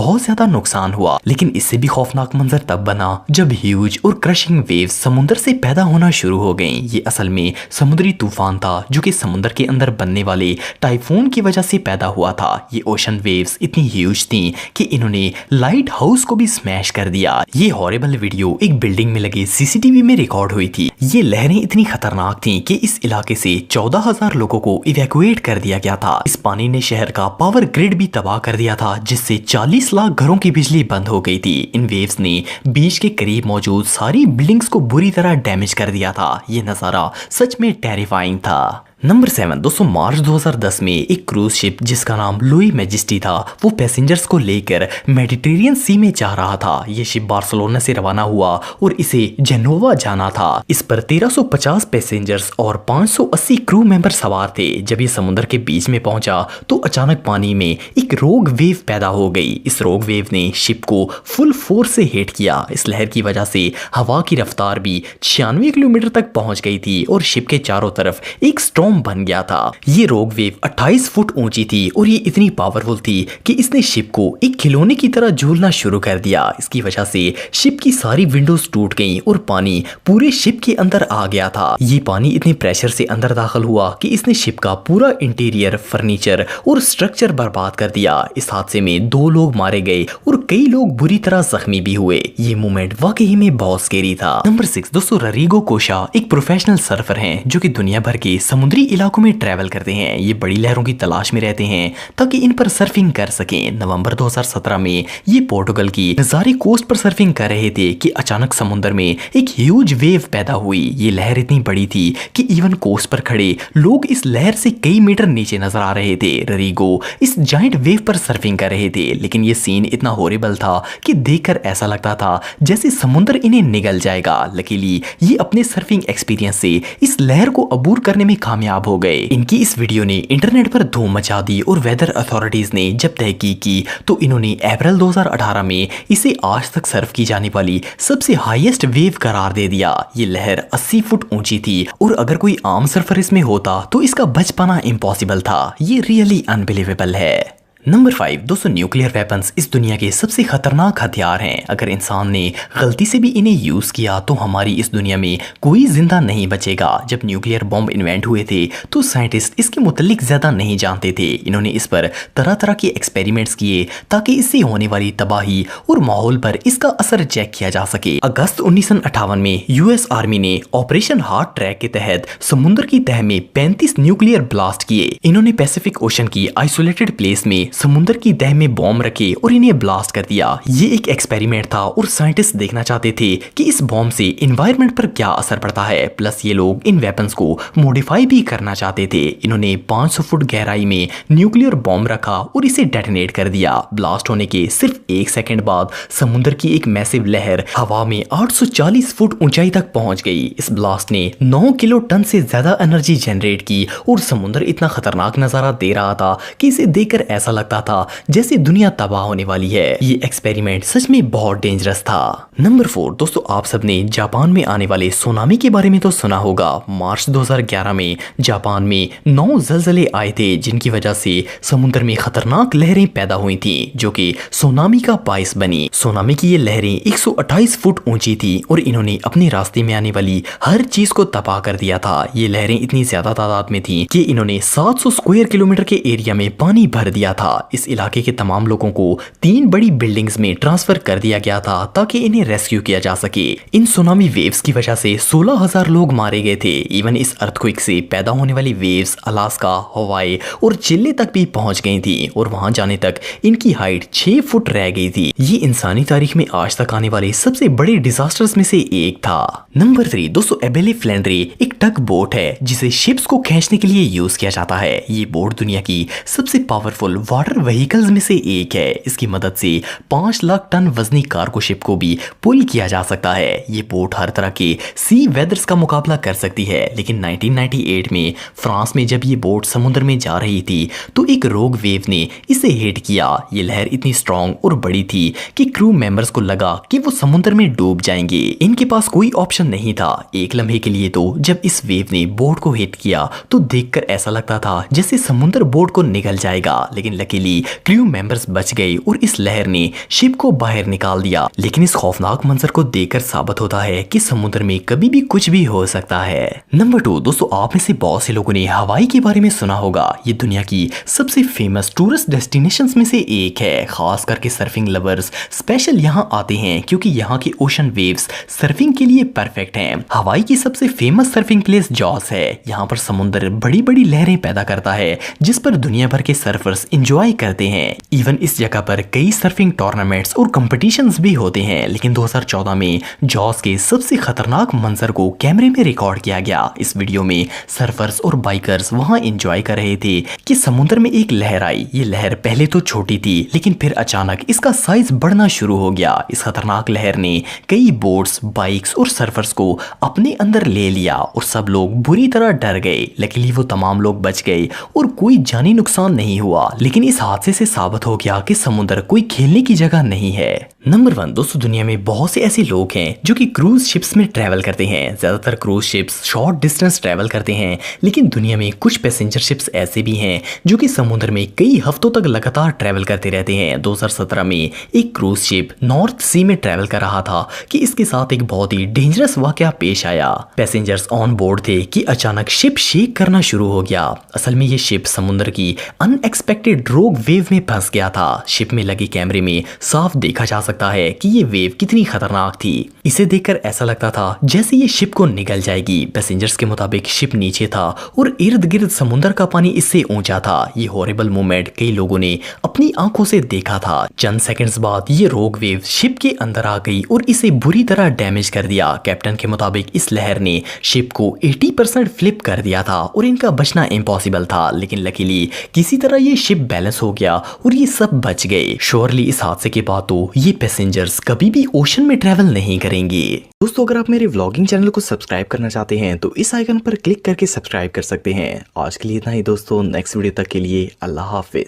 बहुत ज्यादा नुकसान हुआ। लेकिन इससे भी खौफनाक मंजर तब बना जब ह्यूज और क्रशिंग वेव्स समुद्र से पैदा होना शुरू हो गईं। ये असल में समुद्री तूफान था जो कि समुद्र के अंदर बनने वाले टाइफून की वजह से पैदा हुआ था। ये ओशन वेव्स इतनी ह्यूज थी कि इन्होंने लाइट हाउस को भी स्मैश कर दिया। ये हॉरिबल वीडियो एक बिल्डिंग में लगे सीसीटीवी में रिकॉर्ड हुई थी। ये लहरें इतनी खतरनाक थीं कि इस इलाके से 14,000 लोगों को इवैक्यूएट कर दिया गया था। इस पानी ने शहर का पावर ग्रिड भी तबाह कर दिया था, जिससे 40 लाख घरों की बिजली बंद हो गई थी। इन वेव्स ने बीच के करीब मौजूद सारी बिल्डिंग्स को बुरी तरह डैमेज कर दिया था। ये नजारा सच में टेरिफाइंग था। नंबर 7 दोस्तों, मार्च 2010 में एक क्रूज शिप जिसका नाम लुई मैजेस्टी था, वो पैसेंजर्स को लेकर मेडिटेरियन सी में जा रहा था। ये शिप बार्सिलोना से रवाना हुआ और इसे जेनोवा जाना था। इस पर 1350 पैसेंजर्स और 580 क्रू मेंबर सवार थे। जब ये समुद्र के बीच में पहुंचा तो अचानक पानी में एक रोग वेव पैदा हो गई। इस रोग वेव ने शिप को फुल फोर्स से हिट किया। इस लहर की वजह से हवा की रफ्तार भी 96 किलोमीटर तक पहुंच गई थी और शिप के चारों तरफ एक स्टॉर्म बन गया था। ये रोग वेव 28 फुट ऊंची थी और ये इतनी पावरफुल थी कि इसने शिप को एक खिलौने की तरह झूलना शुरू कर दिया। इसकी वजह से शिप की सारी विंडोज टूट गईं और पानी पूरे शिप के अंदर आ गया था। ये पानी इतने प्रेशर से अंदर दाखिल हुआ कि इसने शिप का पूरा इंटीरियर, फर्नीचर और स्ट्रक्चर बर्बाद कर दिया। इस हादसे में 2 लोग मारे गए और कई लोग बुरी तरह जख्मी भी हुए। ये मोमेंट वाकई में बहुत स्केरी था। नंबर 6 दोस्तों, ररीगो कोशा एक प्रोफेशनल सर्फर हैं जो कि दुनिया भर के समुद्री इलाकों में ट्रैवल करते हैं। ये बड़ी लहरों की तलाश में रहते हैं ताकि इन पर सर्फिंग कर सकें। नवंबर 2017 में ये पोर्टुगल की नजारे कोस्ट पर सर्फिंग कर रहे थे कि अचानक समुद्र में एक ह्यूज वेव पैदा हुई। ये लहर इतनी बड़ी थी कि इवन कोस्ट पर खड़े लोग इस लहर से कई मीटर नीचे नजर आ रहे थे। ररीगो इस जाइंट वेव पर सर्फिंग कर रहे थे, लेकिन ये सीन इतना हॉरिबल था कि देखकर ऐसा लगता था जैसे समुद्र इन्हें निगल जाएगा। लकीली ये अपने सर्फिंग एक्सपीरियंस से इस लहर को अबूर करने में कामयाब हो गए। इनकी इस वीडियो ने इंटरनेट पर धूम मचा दी और वेदर अथॉरिटीज ने जब तहकीक की तो इन्होंने अप्रैल 2018 में इसे आज तक सर्फ की जाने वाली सबसे हाईएस्ट वेव करार दे दिया। ये लहर 80 फुट ऊंची थी और अगर कोई आम सर्फर इसमें होता तो इसका बच पाना इम्पॉसिबल था। ये रियली अनबिलीवेबल है। नंबर 5 दोस्तों, न्यूक्लियर वेपन्स इस दुनिया के सबसे खतरनाक हथियार हैं। अगर इंसान ने गलती से भी इन्हें यूज किया तो हमारी इस दुनिया में कोई जिंदा नहीं बचेगा। जब न्यूक्लियर बॉम्ब इन्वेंट हुए थे तो साइंटिस्ट इसके मुतालिक ज्यादा नहीं जानते थे। इन्होंने इस पर तरह तरह के एक्सपेरिमेंट्स किए ताकि इससे होने वाली तबाही और माहौल पर इसका असर चेक किया जा सके। अगस्त 1958 में यूएस आर्मी ने ऑपरेशन हार्ट ट्रैक के तहत समुद्र की तह में 35 न्यूक्लियर ब्लास्ट किए। इन्होंने पैसिफिक ओशन की आइसोलेटेड प्लेस में समुद्र की तह में बॉम्ब रखे और इन्हें ब्लास्ट कर दिया। ये एक एक्सपेरिमेंट था और साइंटिस्ट देखना चाहते थे कि इस बॉम्ब से एनवायरनमेंट पर क्या असर पड़ता है। प्लस ये लोग इन वेपन्स को मॉडिफाई भी करना चाहते थे। इन्होंने 500 फुट गहराई में न्यूक्लियर बॉम्ब रखा और इसे डेटोनेट कर दिया। ब्लास्ट होने के सिर्फ 1 सेकंड बाद समुद्र की एक मैसिव लहर हवा में 840 फुट ऊंचाई तक पहुंच गई। इस ब्लास्ट ने 9 किलो टन से ज्यादा एनर्जी जनरेट की और समुद्र इतना खतरनाक नजारा दे रहा था कि इसे देखकर ऐसा लगता था जैसे दुनिया तबाह होने वाली है। ये एक्सपेरिमेंट सच में बहुत डेंजरस था। नंबर 4 दोस्तों, आप सबने जापान में आने वाले सुनामी के बारे में तो सुना होगा। मार्च 2011 में जापान में 9 ज़लज़ले आए थे जिनकी वजह से समुद्र में खतरनाक लहरें पैदा हुई थी जो कि सुनामी का बायस बनी। सुनामी की ये लहरें 128 फुट ऊंची थी और इन्होंने अपने रास्ते में आने वाली हर चीज को तबाह कर दिया था। ये लहरें इतनी ज्यादा तादाद में थी कि इन्होंने 700 स्क्वायर किलोमीटर के एरिया में पानी भर दिया था। इस इलाके के तमाम लोगों को 3 बड़ी बिल्डिंग्स में ट्रांसफर कर दिया गया था ताकि इन्हें रेस्क्यू किया जा सके। इन सुनामी वेव्स की वजह से 16,000 लोग मारे गए थे। इवन इस अर्थक्वेक से पैदा होने वाली वेव्स अलास्का, हवाई और चिल्ले तक भी पहुंच गई थी और वहां जाने तक इनकी हाइट 6 फुट रह गई थी। ये इंसानी तारीख में आज तक आने वाले सबसे बड़े डिजास्टर्स में से एक था। नंबर 3 दोस्तों, एबेले फ्लैंड्रे एक टग बोट है जिसे शिप्स को खींचने के लिए यूज किया जाता है। ये बोट दुनिया की सबसे पावरफुल वाटर व्हीकल्स में से एक है। इसकी मदद से 5 लाख टन वजनी कार्गो शिप को भी पुल किया जा सकता है। ये बोट हर तरह के सी वेदर्स का मुकाबला कर सकती है। लेकिन 1998 में फ्रांस में जब ये बोट समुद्र में जा रही थी तो एक रोग वेव ने इसे हिट किया। ये लहर इतनी स्ट्रॉन्ग और बड़ी थी कि क्रू मेंबर्स को लगा कि वो समुद्र में डूब जाएंगे। इनके पास कोई ऑप्शन नहीं था। एक लम्हे के लिए तो जब इस वेव ने बोट को हिट किया तो देखकर ऐसा लगता था जैसे समुद्र बोट को निगल जाएगा। लेकिन लकीली क्रू मेंबर्स बच गए और इस लहर ने शिप को बाहर निकाल दिया। लेकिन इस खौफनाक मंजर को देखकर साबित होता है कि समुद्र में कभी भी कुछ भी हो सकता है। नंबर 2 दोस्तों, आप में से बहुत से लोगों ने हवाई के बारे में सुना होगा। ये दुनिया की सबसे फेमस टूरिस्ट डेस्टिनेशंस में से एक है। खास करके सर्फिंग लवर्स स्पेशल यहाँ आते हैं क्योंकि यहाँ के ओशन वेव्स सर्फिंग के लिए परफेक्ट हैं। हवाई की सबसे फेमस सर्फिंग प्लेस जॉस है। यहाँ पर समुद्र बड़ी बड़ी लहरें पैदा करता है जिस पर दुनिया भर के सर्फर्स एंजॉय करते हैं। इवन इस जगह पर कई सर्फिंग टूर्नामेंट्स और कंपटीशंस भी होते हैं। लेकिन 2014 में जॉस के सबसे खतरनाक मंजर को कैमरे में रिकॉर्ड किया गया। इस वीडियो में सर्फर्स और बाइकर्स वहां एंजॉय कर रहे थे कि समुद्र में एक लहर आई। ये लहर पहले तो छोटी थी लेकिन फिर अचानक इसका साइज बढ़ना शुरू हो गया। इस खतरनाक लहर ने कई बोट्स, बाइक्स और सर्फर्स को अपने अंदर ले लिया और सब लोग बुरी तरह डर गए। लेकिन वो तमाम लोग बच गए और कोई जानी नुकसान नहीं हुआ। लेकिन इस हादसे से साबित हो गया कि समुद्र कोई खेलने की जगह नहीं है। नंबर 1 दोस्तों, दुनिया में बहुत से ऐसे लोग हैं जो कि क्रूज शिप्स में ट्रैवल करते हैं। ज्यादातर cruise ships short distance travel करते हैं, लेकिन दुनिया में कुछ पैसेंजर शिप्स ऐसे भी हैं जो कि समुद्र में कई हफ्तों तक लगातार ट्रैवल करते रहते हैं। 2017 में एक क्रूज शिप नॉर्थ सी में ट्रैवल कर रहा था कि इसके साथ एक बहुत ही डेंजरस वाकया पेश आया। पैसेंजर्स ऑन बोर्ड थे कि अचानक शिप शेक करना शुरू हो गया। असल में ये शिप समुद्र की अनएक्सपेक्टेड रोग वेव में फंस गया था। शिप में लगे कैमरे में साफ देखा जा सकता है कि ये वेव कितनी खतरनाक थी। इसे देखकर ऐसा लगता था जैसे ये शिप को निगल जाएगी। पैसेंजर्स के मुताबिक शिप नीचे था और इर्द गिर्द समुद्र का पानी इससे ऊंचा था। ये हॉरिबल मोमेंट कई लोगों ने अपनी आंखों से देखा था। चंद सेकंड्स बाद ये रोग वेव शिप के अंदर आ गई और इसे बुरी तरह डैमेज कर दिया। कैप्टन के मुताबिक इस लहर ने शिप को 80% फ्लिप कर दिया था और इनका बचना इम्पॉसिबल था। लेकिन लकीली किसी तरह ये शिप बैलेंस हो गया और ये सब बच गए। श्योरली इस हादसे के बाद तो ये पैसेंजर्स कभी भी ओशन में ट्रैवल नहीं करेंगे। दोस्तों, अगर आप मेरे व्लॉगिंग चैनल को सब्सक्राइब करना चाहते हैं तो इस आइकन पर क्लिक करके सब्सक्राइब कर सकते हैं। आज के लिए इतना ही दोस्तों, नेक्स्ट वीडियो तक के लिए अल्लाह हाफिज।